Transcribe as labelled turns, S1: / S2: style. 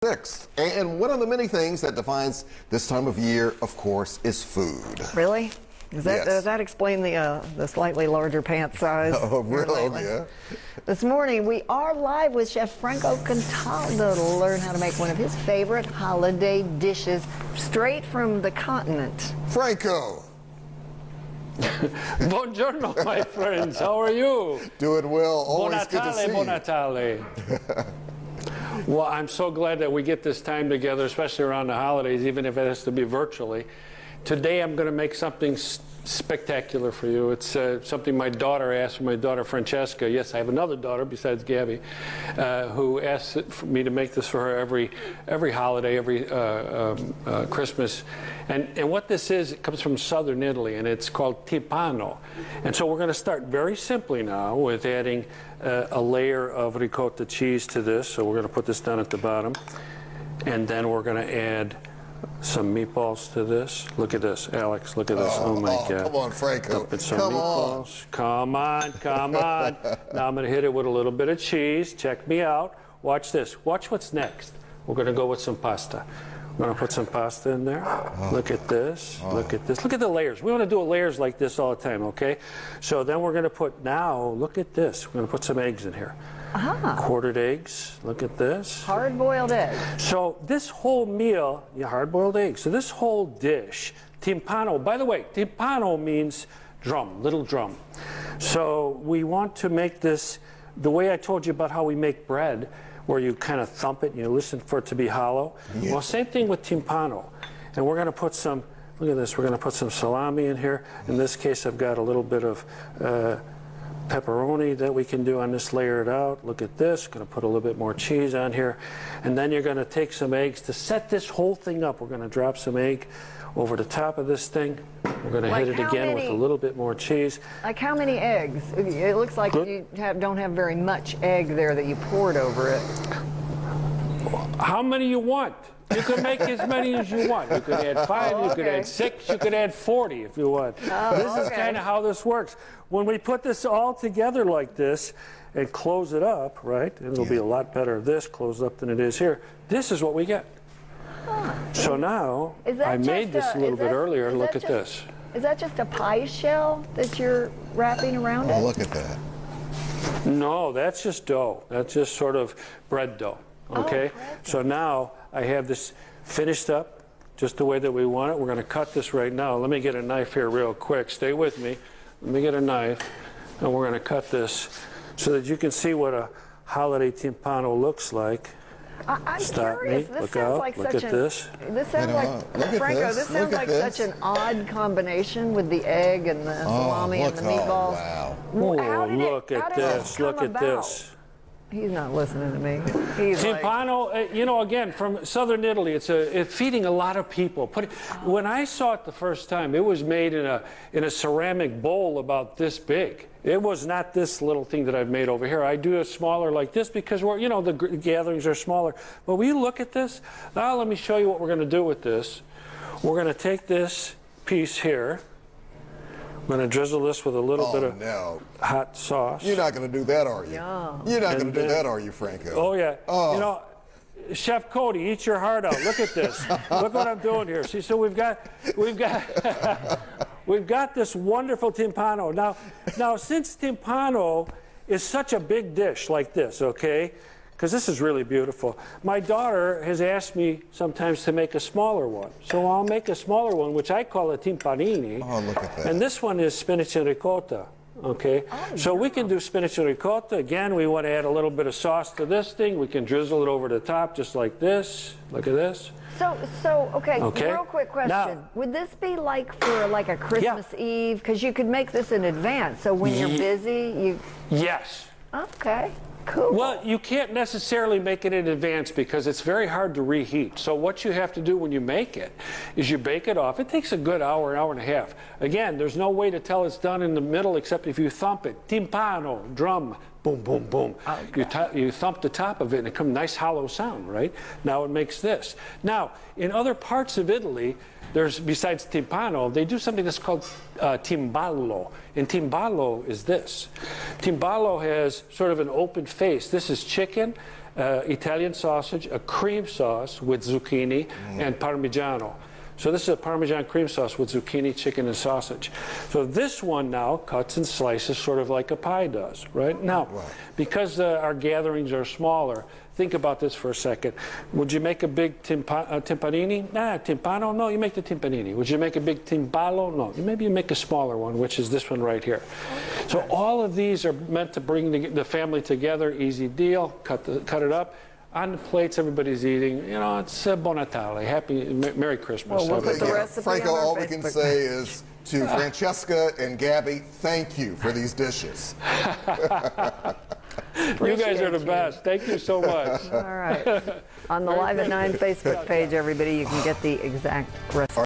S1: 6th. And one of the many things that defines this time of year, of course, is food.
S2: Really?
S1: Yes.
S2: Does that explain the slightly larger pant size?
S1: Oh, really? Yeah.
S2: This morning, we are live with Chef Franco Contaldo to learn how to make one of his favorite holiday dishes straight from the continent.
S1: Franco.
S3: Buongiorno, my friends. How are you?
S1: Doing well. Always
S3: Buon Natale,
S1: good to see
S3: Buon
S1: you.
S3: Natale. Well, I'm so glad that we get this time together, especially around the holidays, even if it has to be virtually. Today I'm going to make something spectacular for you. It's something my daughter asked for, my daughter Francesca. Yes, I have another daughter besides Gabby, who asks me to make this for her every holiday, every Christmas. And what this is, it comes from southern Italy, and it's called Timpano. And so we're going to start very simply now with adding a layer of ricotta cheese to this. So we're going to put this down at the bottom. And then we're going to add some meatballs to this. Look at this, Alex. Look at this. Oh my God.
S1: Come on, Franco.
S3: Dump in some
S1: Come
S3: meatballs. Come on, come on. Now I'm going to hit it with a little bit of cheese. Check me out. Watch this. Watch what's next. We're going to go with some pasta. We're going to put some pasta in there. Look at this. Look at this. Look at the layers. We want to do layers like this all the time, okay? So then we're going to put, now, look at this. We're going to put some eggs in here. Quartered eggs. Look at this.
S2: Hard-boiled eggs.
S3: So this whole meal, hard-boiled eggs. So this whole dish, timpano, by the way, timpano means drum, little drum. So we want to make this the way I told you about how we make bread, where you kind of thump it and you listen for it to be hollow. Yeah. Well, same thing with timpano. And we're going to put some, look at this, we're going to put some salami in here. In this case, I've got a little bit of pepperoni that we can do on this, layer it out. Look at this, going to put a little bit more cheese on here. And then you're going to take some eggs to set this whole thing up. We're going to drop some egg over the top of this thing. We're going to hit it again with a little bit more cheese.
S2: Like how many eggs? It looks like you don't have very much egg there that you poured over it.
S3: How many you want? You can make as many as you want. You could add 5, you could add 6, you could add 40 if you want. This is kind of how this works. When we put this all together like this and close it up, right, and it'll be a lot better this closed up than it is here, this is what we get. So now, I made this a little bit earlier. Look at this.
S2: Is that just a pie shell that you're wrapping around it?
S1: Oh, look at that.
S3: No, that's just dough. That's just sort of bread dough. Okay? So now I have this finished up just the way that we want it. We're going to cut this right now. Let me get a knife here real quick. Stay with me. Let me get a knife, and we're going to cut this so that you can see what a holiday timpano looks like.
S2: I'm
S3: Stop
S2: curious.
S3: me.
S2: This
S3: Look
S2: sounds
S3: out.
S2: like
S3: Look
S2: such
S3: at this.
S2: This sounds like Franco. This sounds like such an odd combination with the egg and the salami and the meatballs.
S1: Wow.
S3: Oh, look at this. Look at this.
S2: He's not listening to me. He's
S3: Timpano, you know, again, from southern Italy, it's feeding a lot of people. When I saw it the first time, it was made in a ceramic bowl about this big. It was not this little thing that I've made over here. I do a smaller like this because we're, you know, the gatherings are smaller. But will you look at this? Now let me show you what we're going to do with this. We're going to take this piece here. I'm going to drizzle this with a little bit of hot sauce.
S1: You're not going to do that, are you?
S2: Yum.
S1: You're not going to do that, are you, Franco?
S3: Oh, yeah. You know, Chef Cody, eat your heart out. Look at this. Look what I'm doing here. See, so we've got we've got this wonderful timpano. Now, since timpano is such a big dish like this, okay, because this is really beautiful, my daughter has asked me sometimes to make a smaller one. So I'll make a smaller one, which I call a timpanini.
S1: Oh, look at that.
S3: And this one is spinach and ricotta. Okay, so we can do spinach and ricotta. Again, we want to add a little bit of sauce to this thing. We can drizzle it over the top just like this. Look at this.
S2: So okay, real quick question.
S3: Now,
S2: would this be like for like a Christmas Eve? Because you could make this in advance. So when you're busy, you...
S3: Yes.
S2: Okay. Cool.
S3: Well, you can't necessarily make it in advance because it's very hard to reheat. So what you have to do when you make it is you bake it off. It takes a good hour, hour and a half. Again, there's no way to tell it's done in the middle except if you thump it. Timpano, drum, boom, boom, boom. Okay. You thump the top of it and it comes a nice hollow sound, right? Now it makes this. Now, in other parts of Italy, there's, besides timpano, they do something that's called timballo. And timballo is this. Timballo has sort of an open face. This is chicken, Italian sausage, a cream sauce with zucchini, and Parmigiano. So this is a Parmesan cream sauce with zucchini, chicken, and sausage. So this one now cuts and slices sort of like a pie does, right? Now, because our gatherings are smaller, think about this for a second. Would you make a big timpanini? Timpano? No, you make the timpanini. Would you make a big timballo? No. Maybe you make a smaller one, which is this one right here. So all of these are meant to bring the family together. Easy deal. Cut it up. On the plates, everybody's eating. You know, it's Buon Natale. Merry Christmas.
S2: Well, we'll put the recipe
S1: Franco,
S2: on our
S1: all we can
S2: Facebook.
S1: say is to Francesca and Gabby, thank you for these dishes.
S3: You guys are the best. Thank you so much.
S2: All right. On the Live at 9 Facebook page, everybody, you can get the exact recipe.